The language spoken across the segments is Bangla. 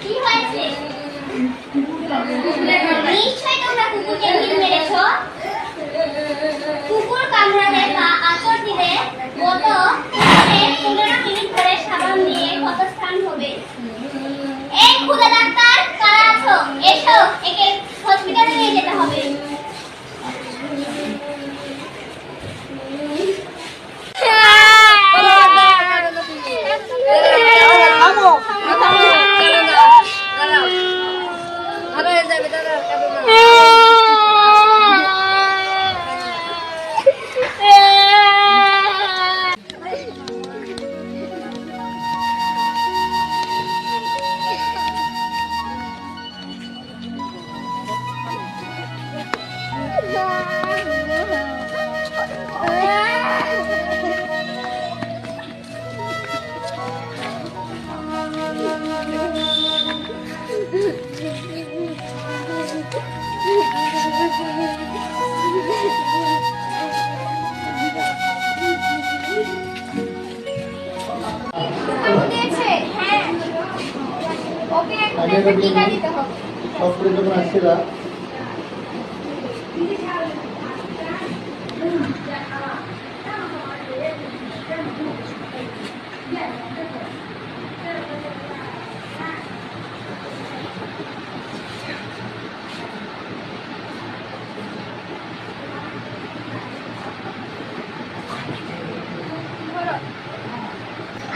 কি হয়েছে? নিশ্চয়ই তোমরা কুকুরকে ঢিল মেরেছ। কুকুর কামড়ালে বা আঁচড় দিলে গত 15 মিনিট ধরে সাবান দিয়ে ক্ষতস্থান হবে। এই খুদা ডাক্তার, কারা আছো? এসো, একে হসপিটালে নিয়ে যেতে হবে।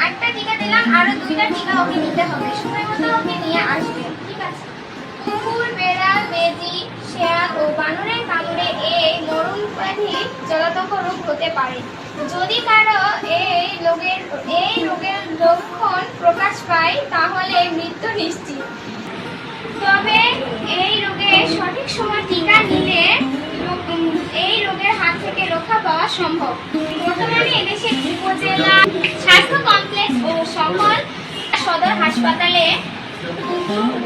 একটা টিকা দিলাম, আরো 2টা টিকা ওকে নিতে হবে। সময় মতো ওকে নিয়ে আসবে, ঠিক আছে? কুকুর, বেড়াল, বেজি, শেয়াল ও বানরের কামড়ে এই মরণ ব্যাধি জলাতঙ্ক রোগ হতে পারে। যদি কারো এই রোগের লক্ষণ প্রকাশ পায় তাহলে মৃত্যু নিশ্চিত। তবে এই রোগের সঠিক সময় টিকা নিলে এই রোগের হাত থেকে রক্ষা পাওয়া সম্ভব। বর্তমানে এদেশে উপজেলা স্বাস্থ্য কমপ্লেক্স ও সকল সদর হাসপাতালে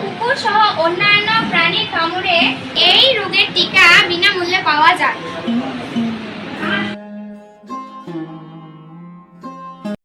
কুকুর সহ অন্যান্য প্রাণীর কামড়ে এই রোগের টিকা বিনামূল্যে পাওয়া যায়।